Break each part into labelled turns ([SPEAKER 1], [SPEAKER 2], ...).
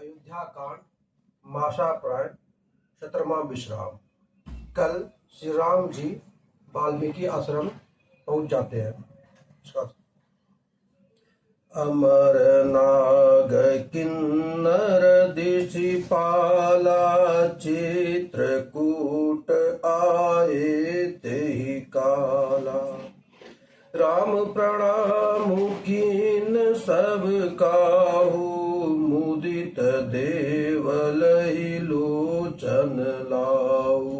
[SPEAKER 1] अयोध्या कांड माशा प्राण 17वां विश्राम। कल श्री राम जी वाल्मीकि आश्रम पहुंच जाते हैं। अमर नाग किन्नर दिशिपाला चित्रकूट आए तेहि काला। राम प्रणाम कीन सब काहू मुदित देवलहि लोचन लाऊ।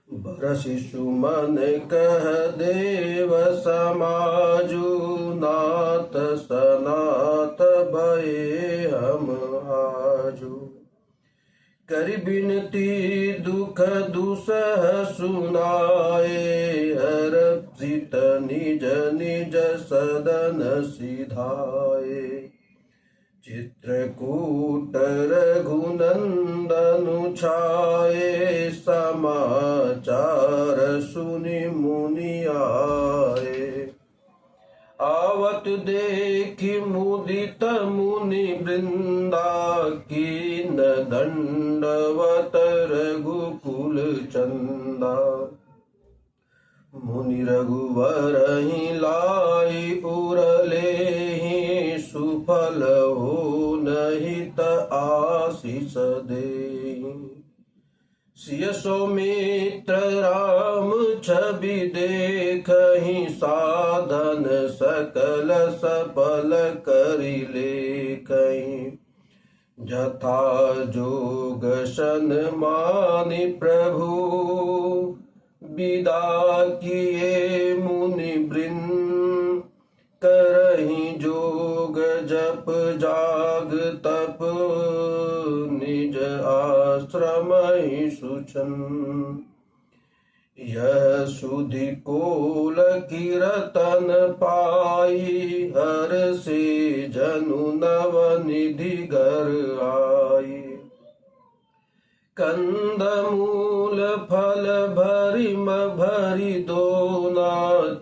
[SPEAKER 1] बरसि सुमन कह देव समाजु नाथ सनाथ भये हम आजु। करि बिनती दुख दुसह सुनाए हरषित निज निज सदन सिधाए। चित्रकूट रघुनंदन छाए समाचार सुनि मुनि आए। आवत देखि मुदित मुनि वृंदा कीन दंडवत रघुकुल चंदा। मुनि रघुवर ही लाई उरलेहि सुफल हो नहित आशीष देहि। सिय सौमित्र राम छवि देखहि साधन सकल सफल करि लेखहि। जथा जोग सन्मानि प्रभु विदा किए मुनि वृंद। करहि जोग जप जाग तप निज आश्रम ही सुचन। यह सुधि कोल कीरतन पाई हर से जनु नव निधि घर आई। कंद मूल फल भरिम भरि दोना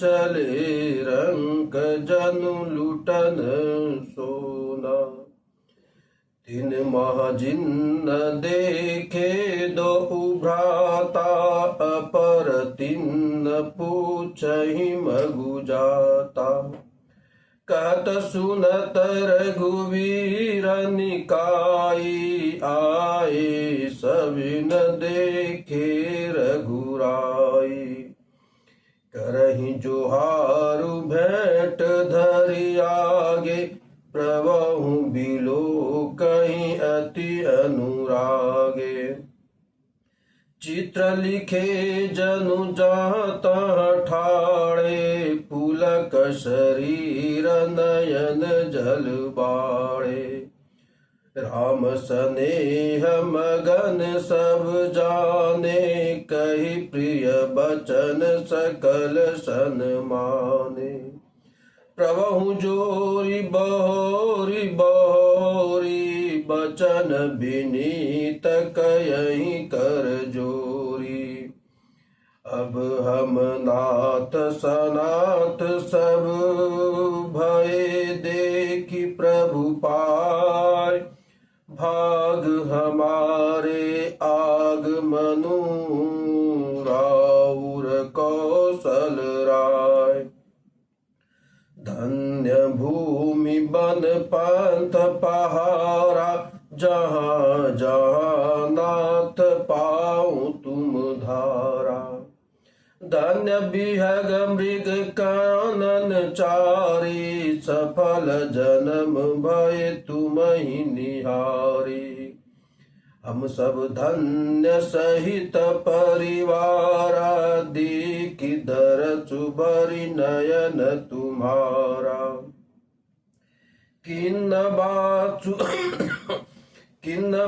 [SPEAKER 1] चले रंक जनु लुटन सोना। तीन महाजिन्न देखे दो भ्राता अपर तिन्न पूछहि मगु जाता। कहत सुनत रघुवीर निकाई आए सविन देखे रघुराई। करहि जोहारु भेंट धरि आगे प्रभु बिलो कहीं अति अनुरागे। चित्र लिखे जनु जहाँ तहाँ ठाड़े पुलक शरीर नयन जल बाड़े। राम स्नेह मगन सब जाने कही प्रिय बचन सकल सन्माने। प्रभु जोरी बहोरी बहोरी बचन विनीत कयहि कर जोरी। अब हम नाथ सनाथ सब भय देखि प्रभु पाय। भाग हमारे आगमनु राउर कौशल राय। धन्य भूमि बन पंथ पहारा जहाँ जहाँ नाथ पाऊँ तुम धारा। धन्य बिहग मृग कानन चारी सफल जन्म भय तुम ही निहारी। हम सब धन्य सहित परिवारा देखि दरसु भरि नयन तुम्हारा। किन्न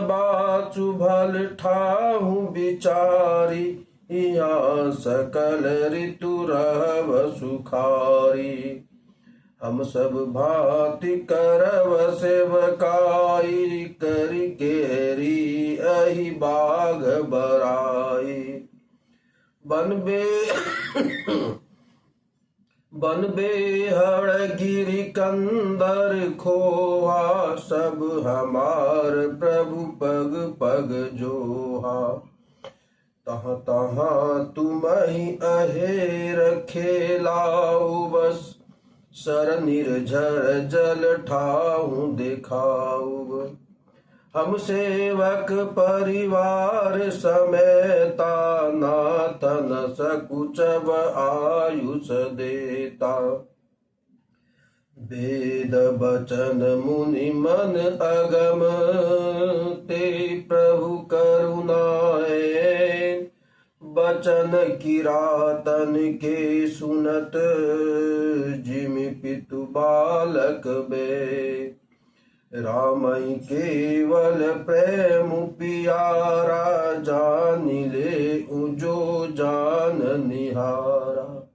[SPEAKER 1] बाचु भल ठाहु बिचारी यहाँ सकल ऋतु रहव सुखारी। हम सब भांति करव सेवकाई करि केरी अहि बाग बराई। बन बेहड़ गिरि कंदर खोहा, सब हमार प्रभु पग पग जोहा। तहाँ तहाँ तुम्हि अहेर खेलाऊ, बस सर निर्झर जल ठाऊ देखाऊ। हम सेवक परिवार समेता, नाथ न सकुचब आयुष देता। वेद बचन मुनि मन अगम, ते प्रभु करुणाए। बचन किरातन के सुनत, जिमि पितु बालक बे। रामई केवल प्रेम पियारा, जान ले जो जान निहारा।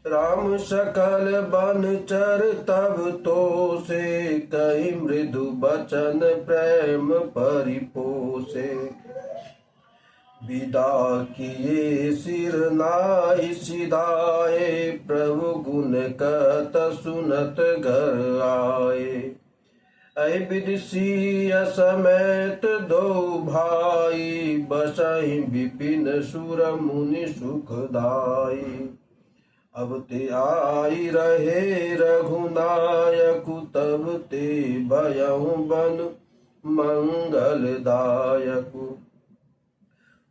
[SPEAKER 1] राम सकल बनचर तब तो से, कई मृदु बचन प्रेम परिपोसे। विदा किए सिर नाई सिधाए, प्रभु गुण कत सुनत घर आए। ऐ विदुषीय समेत दो भाई, बसहि विपिन सुर मुनि सुखदाई। अब ते आई रहे रघुनायक, तब ते भयउ बन मंगलदायक।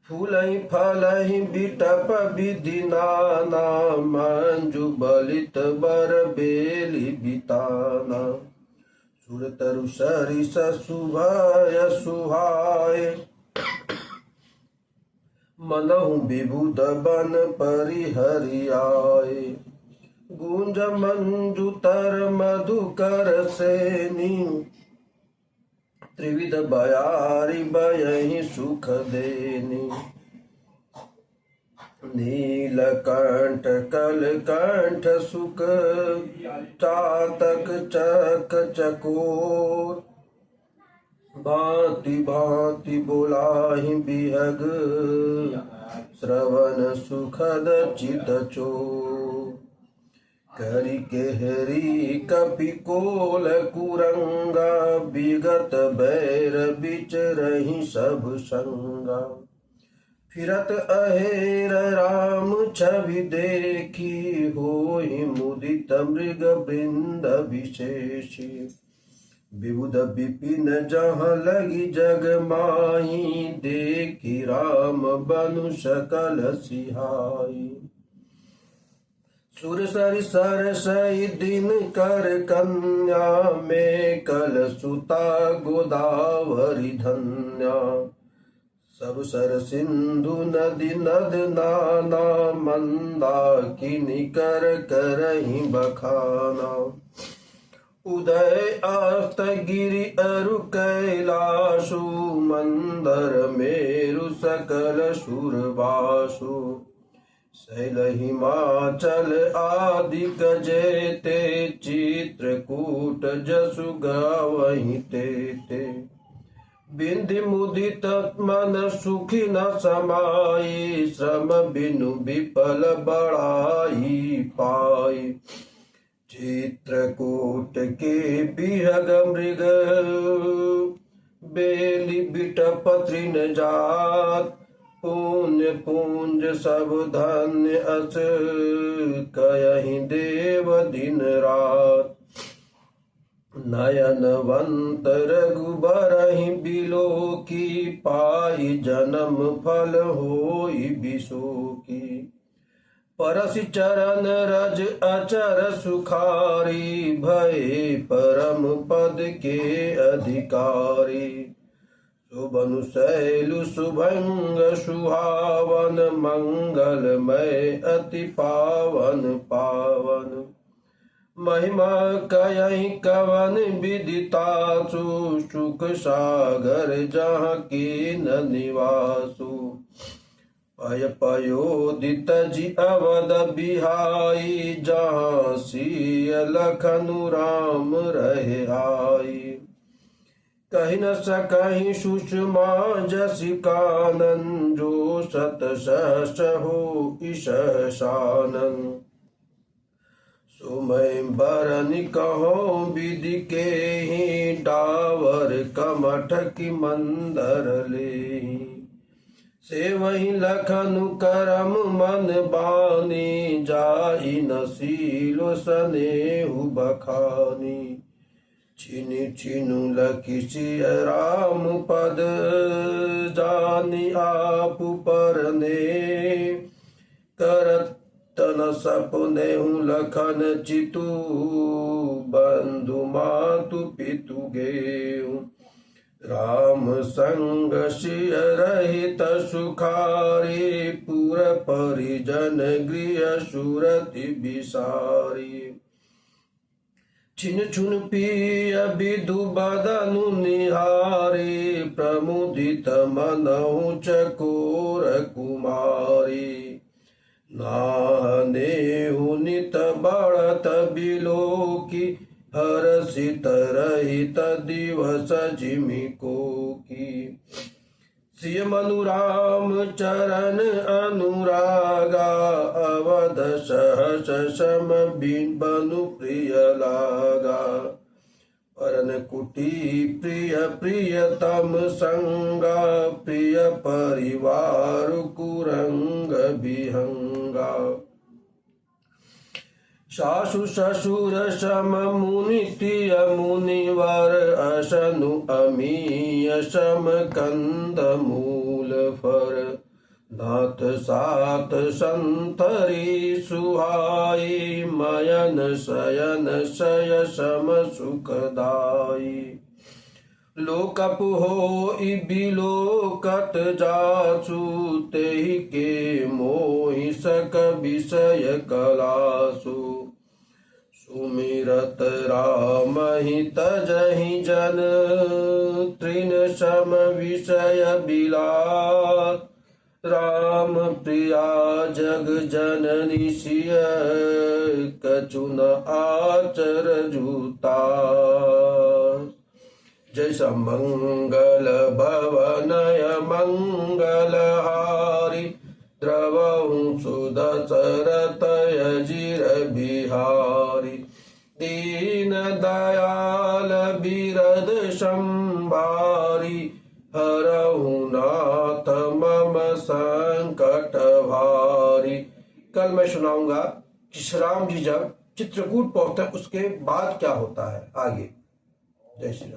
[SPEAKER 1] फूलहि फलहि बिटप विधि नाना, मंजु बलित बर बेली बिताना। सुर तरु सरिस सुभय सुहाए, मनहु विबुध बन परिहरियाए। गुंज मंजुतर मधुकर सेनी, त्रिविध बयारी बयहि सुख देनी। नीलकंठ कलकंठ सुख, चातक चक चकोर। भांति भांति बोलाहि बिहग, श्रवण सुखद चित चोर। करि केहरी कपिकोल कुरंगा, विगत बैर बिचरहि सब संगा। फिरत अहेर राम छवि देखी, होहि मुदित मृग वृंद विशेषी। विबुध विपिन जहाँ लगी जग माही, देखी राम बनु सकल सिहाई। सुर सरि सरसई दिन कर कन्या, में कल सुता गोदावरी धन्या। सब सर सिंधु नदी नद नाना, मंदाकिनी कर करहि बखाना। उदय अस्त गिरि अरु कैलासु, मंदर मेरु सकल सुरवासु। शैल हिमाचल आदि जेते, चित्रकूट जसु गावहि तेते। बिंदि मुदित मन सुखी न समाई, श्रम बिनु विफल बड़ाई पाई। चित्रकूट के बिहग मृग, बेली बिटप तृण जात। पुण्य पुंज सब धन्य अस, कयहि देव दिन रात। नयनवंत रघुबरहि बिलोकी, पाई जन्म फल होई बिसोकी। परसि चरण रज अचर सुखारी, भये परम पद के अधिकारी। सुबनु शैलु शुभंग सुहावन, मंगलमय अति पावन पावन। महिमा कयहि कवन विदितासु, सुख सागर जहाँ कीन निवासु। पय पयोदित जि अवध बिहाई, जहाँ सिय लखनु राम रहे आई। कहि न सकहि सुषमा जसि कानन, जो सत सहस हो ईश सानन। सुमय बरन कहो विधि के ही डावर कमठ की मंदर ले से वही लखनु करम मन बानी जाई नसीलो सनेहु बखानी छिनु छिनु लखी सिय राम पद जानी आप परने करत तन सपने लखन चितु बंधु मातु पितु गेऊ राम संग सिय रहित सुखारी पुर परिजन गृह सुरति बिसारी छिन छुन पिय विधु बदनु निहारी प्रमुदित मनहु चकोर कुमारी नाहनेहु नित बढ़त बिलोकी हर्षित रहित दिवस जिमिको की सिय मनु राम चरण अनुरागा अवध सहस सम बनु प्रिय लागा परन कुटी प्रिय प्रियतम संगा प्रिय परिवार कुरंग विहंगा सासु ससुर सम मुनि तिय मुनिवर असनु अमीय सम कंद मूल फर नाथ सात संतरी सुहाई मयन शयन शय सम सुखदाई लोकप हो बिलोकत जासु तेहि के मोहि सक विषय कलासु सुमिरत राम ही तजहि जन तृण सम विषय बिलास राम प्रिया जग जननी सिय कचुन आचर जूता जैसा मंगल भवनय मंगलहारी द्रवहु सुदशरथय जिर बिहारी दीन दयाल बिरद संभारी हरहु नाथ मम संकट भारी। कल मैं सुनाऊंगा कि श्री राम जी जब चित्रकूट पहुंचते उसके बाद क्या होता है आगे। जय श्री राम।